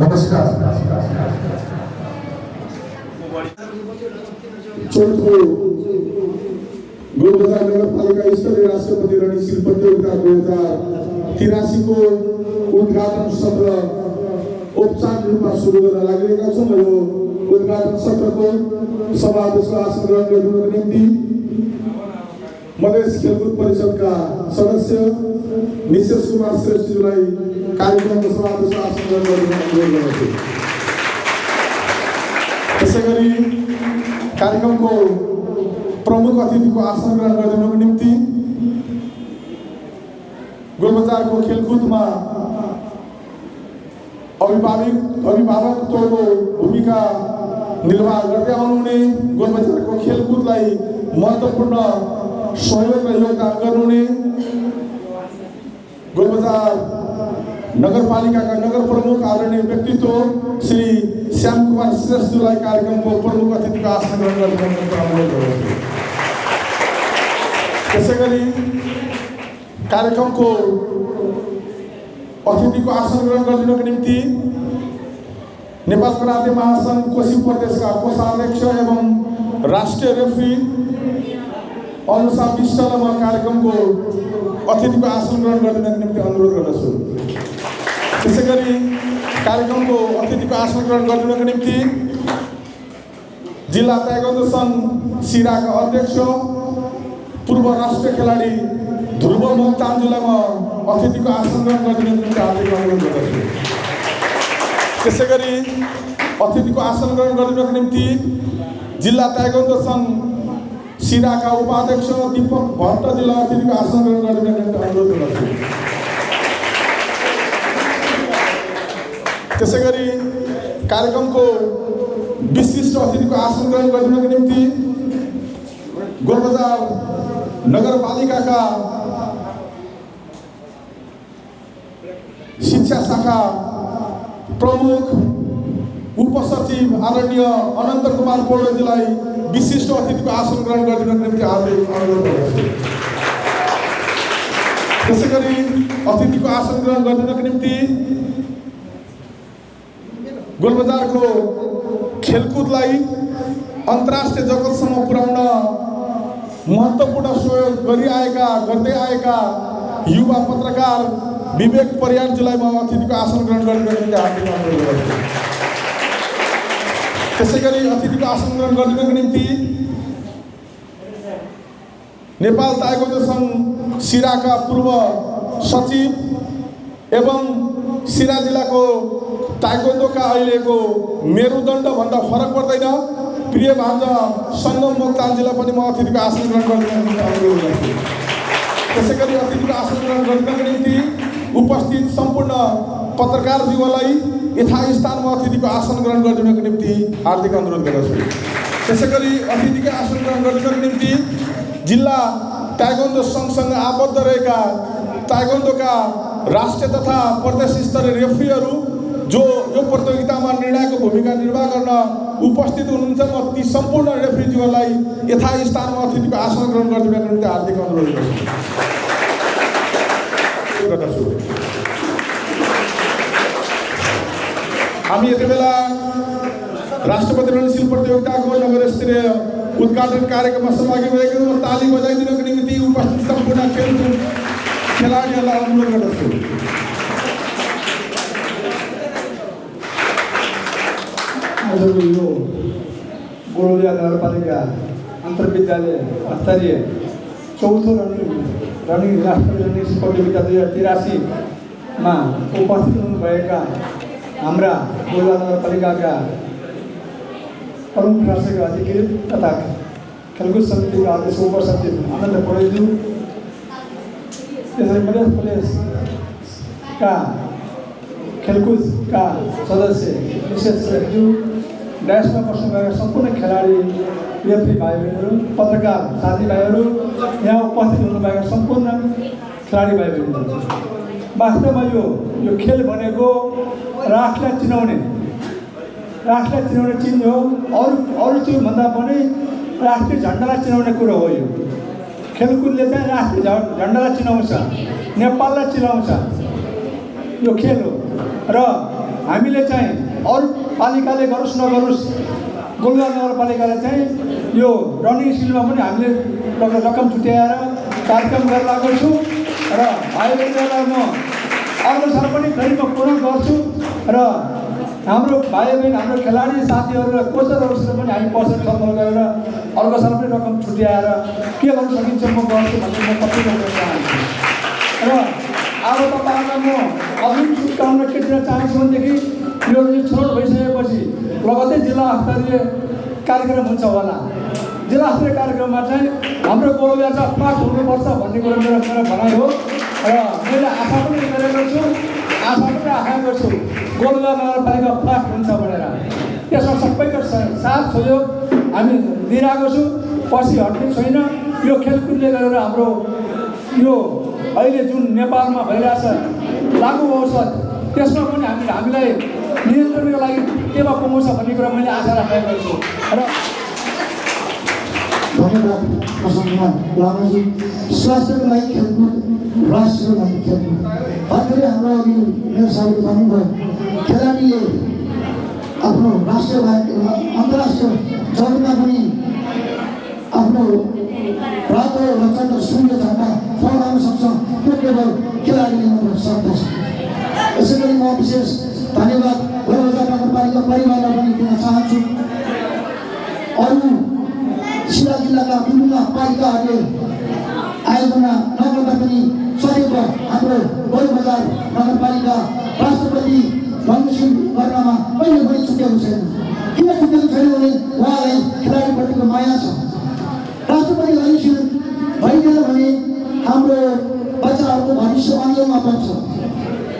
नमस्कार। चौथो गोलबजार नगरपालिका स्तरीय राष्ट्रपति रणनीति प्रतियोगिता 2083 को उद्घाटन सत्र औपचारिक रूपमा सुरु गर्न लागिरहेका छौँ। यो उद्घाटन सत्रको सभाध्यक्षको आसन ग्रहण गर्नुको निम्ति मधेस खेलकुद परिषदका सदस्य निशेष कुमार श्रेष्ठजीलाई कार्यक्रमको सभाध्यक्षको आसन ग्रहण गर्न अनुरोध गर्दछु। त्यसैगरी कार्यक्रमको प्रमुख अतिथिको आसन ग्रहण गरिदिनुको निम्ति गोलबजारको खेलकुदमा अभिभावकत्वको भूमिका निर्वाह गर्दै आउनुहुने, गोलबजारको खेलकुदलाई महत्त्वपूर्ण सहयोग र योगदान गर्नुहुने गोलबजार नगरपालिकाका नगर प्रमुख आदरणीय व्यक्तित्व श्री श्याम कुमार श्रेष्ठजीलाई कार्यक्रमको प्रमुख अतिथिको आसन ग्रहण गरिदिनु अनुरोध गर्दछु। त्यसैगरी कार्यक्रमको अतिथिको आसन ग्रहण गरिदिनुको निम्ति नेपाल कराते महासंघ कोशी प्रदेशका कोषाध्यक्ष एवं राष्ट्रिय रेफ्री अनुषा विष्टलाई म कार्यक्रमको अतिथिको आसन ग्रहण गरिदिनुको निम्ति अनुरोध गर्दछु। त्यसैगरी कार्यक्रमको अतिथिको आसन ग्रहण गरिदिनुको निम्ति जिल्ला ताइक्वान्डो सङ्घ सिराका अध्यक्ष पूर्व राष्ट्रिय खेलाडी ध्रुव मोक्तानजीलाई म अतिथिको आसन ग्रहण गरिदिनुको निम्ति हार्दिक अनुरोध गर्दछु। त्यसैगरी अतिथिको आसन ग्रहण गरिदिनुको निम्ति जिल्ला ताइक्वान्डो सङ्घ सिराका उपाध्यक्ष दीपक भट्टजीलाई अतिथिको आसन ग्रहण गरिदिनुको निम्ति अनुरोध गर्दछु। त्यसैगरी कार्यक्रमको विशिष्ट अतिथिको आसन ग्रहण गरिदिनुको निम्ति गोलबजार नगरपालिकाका शिक्षा शाखा प्रमुख उपसचिव आदरणीय अनन्त कुमार पौडेलजीलाई विशिष्ट अतिथिको आसन ग्रहण गरिदिनुको निम्ति हार्दिक अनुरोध गर्दछु। त्यसैगरी अतिथिको आसन ग्रहण गरिदिनुको निम्ति गोलबजारको खेलकुदलाई अन्तर्राष्ट्रिय जगतसम्म पुर्याउन महत्त्वपूर्ण सहयोग गर्दै आएका युवा पत्रकार विवेक परियारजीलाई म अतिथिको आसन ग्रहण गरिदिनुको निम्ति हार्दिक अनुरोध गर्दछु। त्यसैगरी अतिथिको आसन ग्रहण गरिदिनुको निम्ति नेपाल ताइक्वान्डो सङ्घ सिराका पूर्व सचिव एवं सिरा जिल्लाको ताइक्वान्डोका अहिलेको मेरुदण्डभन्दा फरक पर्दैन प्रिय भान्जा सङ्गम मोक्तानजीलाई पनि म अतिथिको आसन ग्रहण गरिदिनुको निम्ति अनुरोध गर्छु। त्यसैगरी अतिथिको आसन ग्रहण गरिदिनुको निम्ति उपस्थित सम्पूर्ण पत्रकारज्यूलाई यथास्थानमा अतिथिको आसन ग्रहण गरिदिनुको निम्ति हार्दिक अनुरोध गर्दछु। त्यसैगरी अतिथिको आसन ग्रहण गरिदिनुको निम्ति जिल्ला ताइक्वान्डो सङ्घसँग आबद्ध रहेका ताइक्वान्डोका राष्ट्रिय तथा प्रदेश स्तरीय रेफ्रीहरू जो यो प्रतियोगितामा निर्णायकको भूमिका निर्वाह गर्न उपस्थित हुनुहुन्छ, म ती सम्पूर्ण रेफ्रीज्यूहरूलाई यथास्थानमा अतिथिको आसन ग्रहण गरिदिनुको निम्ति हार्दिक अनुरोध गर्दछु। हामी यति बेला राष्ट्रपति रणनीति प्रतियोगिताको नगर स्तरीय उद्घाटन कार्यक्रममा सहभागी भएको छौँ। ताली बजाइदिनुको निम्ति उपस्थित सम्पूर्ण खेलकुद खेलाडीहरूलाई अनुरोध गर्दछु। आजको यो गोलबजार नगरपालिका अन्तर्विद्यालय स्तरीय चौथो राष्ट्रिय रणनीति प्रतियोगिता 2083मा उपस्थित हुनुभएका हाम्रा गोलबजार नगरपालिकाका प्रमुख राष्ट्रिय अधिकृत तथा खेलकुद समितिका अध्यक्ष उपसचिव आनन्द पौडेलज्यू, त्यसरी मधेस प्रदेशका खेलकुदका सदस्य निशेष श्रेष्ठज्यू, ड्यासमा बस्नुभएका सम्पूर्ण खेलाडी रेफ्री भाइ बहिनीहरू, पत्रकार साथीभाइहरू, यहाँ उपस्थित हुनुभएका सम्पूर्ण खेलाडी भाइ बहिनीहरू, वास्तवमा यो खेल भनेको राष्ट्रलाई चिनाउने चिज हो। अरू चिजभन्दा पनि राष्ट्रिय झन्डालाई चिनाउने कुरो हो। यो खेलकुदले चाहिँ राष्ट्रिय झन्डालाई चिनाउँछ, नेपाललाई चिनाउँछ। यो खेल हो र हामीले चाहिँ अरू पालिकाले गरोस् नगरोस् गोलगाउँ नगरपालिकाले चाहिँ यो रनिङ स्किलमा पनि हामीले रकम छुट्याएर कार्यक्रम गरेर लागेको छु र भाइ बहिनीहरूलाई म अर्को साल पनि फेरि म पूर्ण गर्छु र हाम्रो भाइ बहिनी हाम्रो खेलाडी साथीहरू र कोचरहरूसित पनि हामी बसेर छलफल गरेर अर्को साल पनि रकम छुट्याएर के गर्नु सकिन्छ म गर्छु भन्ने म कति गर्न चाहन्छु र अब तपाईँहरूलाई म अग्रिम शुभकामना के दिन चाहन्छु भनेदेखि यो छनौट भइसकेपछि लगत्तै जिल्ला स्तरीय कार्यक्रम हुन्छ होला। जिल्ला स्तरीय कार्यक्रममा चाहिँ हाम्रो गोलगाउँ चाहिँ फर्स्ट हुनुपर्छ भन्ने कुरो मेरो भनाइ हो र मैले आशा पनि गरेको छु आशा गर्छु गोलगाउँ नगरपालिका फर्स्ट हुन्छ भनेर। त्यसमा सबैको साथ सहयोग हामी दिइरहेको छु, पछि हट्ने छैन। यो खेलकुदले गरेर हाम्रो यो अहिले जुन नेपालमा भइरहेछ लागु औषध त्यसमा पनि हामीलाई नियन्त्रणको लागि टेवा पुग्छ भन्ने कुरा मैले आशा राखेको छु र धन्यवाद प्रसन्न लामाजी। स्वास्थ्यको लागि खेलकुद, राष्ट्रको लागि खेलकुद। भर्खरै हाम्रो अघि मेरो साथीले भन्नुभयो खेलाडीले आफ्नो राष्ट्रिय अन्तर्राष्ट्रिय जगतमा पनि आफ्नो रातो रचना शून्य झन्डा फहराउन सक्छ, त्यो केवल खेलाडीले मात्र सक्दछ। यसै गरी म विशेष धन्यवाद गोलबजार नगरपालिका परिवारलाई पनि दिन चाहन्छु। अरू सिरा जिल्लाका विभिन्न पालिकाहरूले आयोजना नगर्दा पनि सदैव हाम्रो गोलबजार नगरपालिका राष्ट्रपति रङ्गसिंह गर्नमा कहिले पनि छुट्याएको छैन। किन छुट्याएको छैन भने उहाँलाई खेलाडीप्रतिको माया छ। राष्ट्रपति रङ्गसिंह भइदिएन भने हाम्रो बच्चाहरूको भविष्य अन्यलमा पर्छ।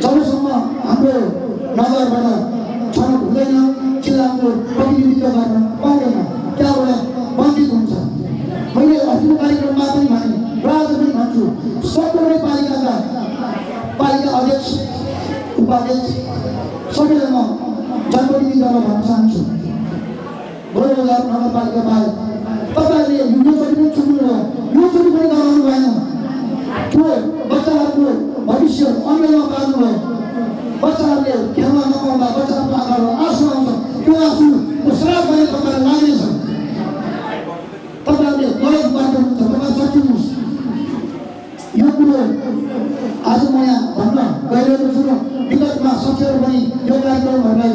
जबसम्म हाम्रो नगरबाट छनौट हुँदैन, जिल्लाको प्रतिनिधित्व गर्न पाउँदैन, त्यहाँबाट वञ्चित हुन्छ। मैले अस्तिको कार्यक्रममा पनि भने र आज पनि भन्छु, सबै पालिकाका पालिका अध्यक्ष उपाध्यक्ष सबैलाई म जनप्रतिनिधि गर्न भन्न चाहन्छु। गोलबजार नगरपालिका बाहेक तपाईँहरूले योचोटि पनि छुट्नुभयो, योचोटि पनि गराउनु भएन। त्यो बच्चाहरूको भविष्य अन्यलमा पार्नुभयो। बच्चाहरूले खेल्न नपाउँदा बच्चाहरूको आँखाबाट आँसु आउँछ, त्यो आँसुको श्राप भने तपाईँलाई लाग्नेछ। तपाईँहरूले गलत बाटो हुन्छ, तपाईँ सकिनुहोस्। यो कुरो आज म यहाँ भन्न गइरहेको छु र विगतमा सचेर पनि यो कार्यक्रमहरूलाई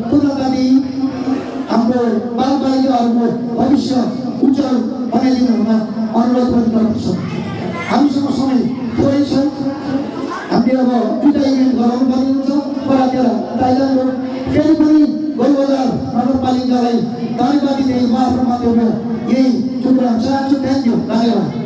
पूर्णता दिई हाम्रो बालबालिकाहरूको भविष्य उज्जवल बनाइदिनु हुन अनुरोध पनि गर्दछु। हामीसँग समय थोरै छ, हामीले अब दुईवटा इभेन्ट गराउनु पर्ने हुन्छ। करातेर ताइक्वान्डो फेरि पनि गोलबजार नगरपालिकालाई धन्यवाद दिँदै म आफ्नो माध्यमबाट यही टुक्राउन चाहन्छु। थ्याङ्क यू, धन्यवाद।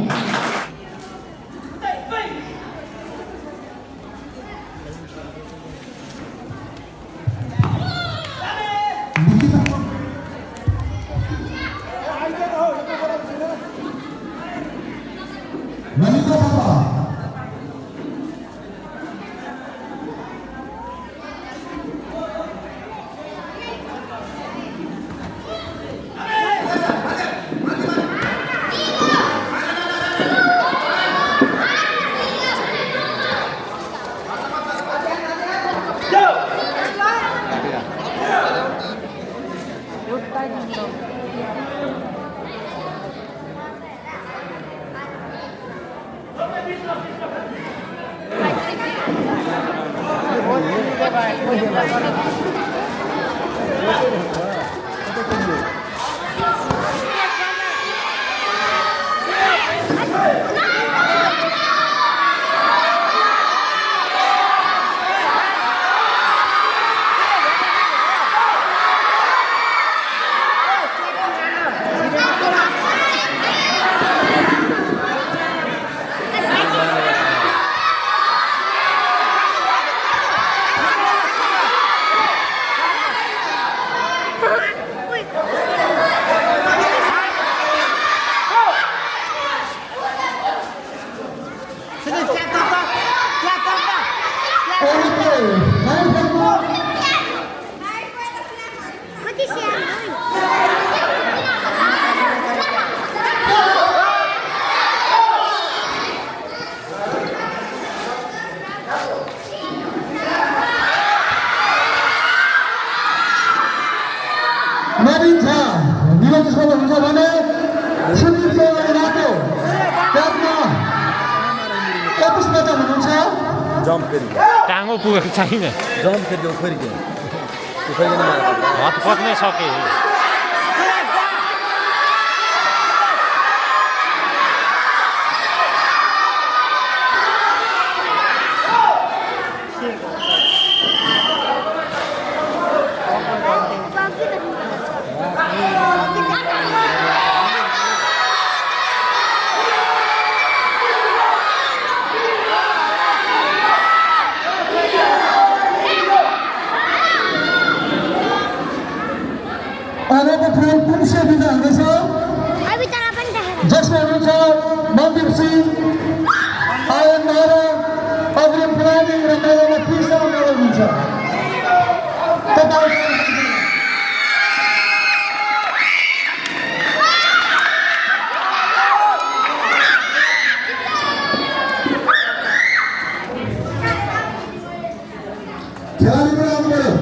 पुष्पता हुनुहुन्छ जम्प फेरि टाँगो पुगेको छैन जम्प फेरि उफरिके उफरिकन मारेको हतपत नै सके अबको खेल पुरुषै विधा हुँदैछ जसमा हुनुहुन्छ मनदीप सिंह आयन महरा अग्रिम प्लानिङ र मेलामा कृष्ण मेला हुनुहुन्छ खेलाडी पनि आउनु पर्यो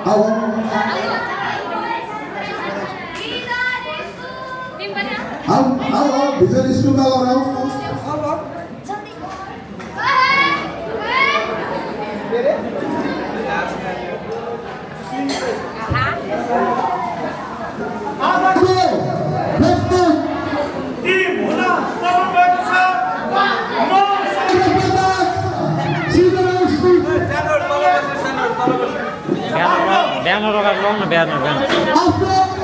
आओ भित्र स्कुलमा लगाऊ ब्यानर लगाएर लाउन ब्यानर आफ्नो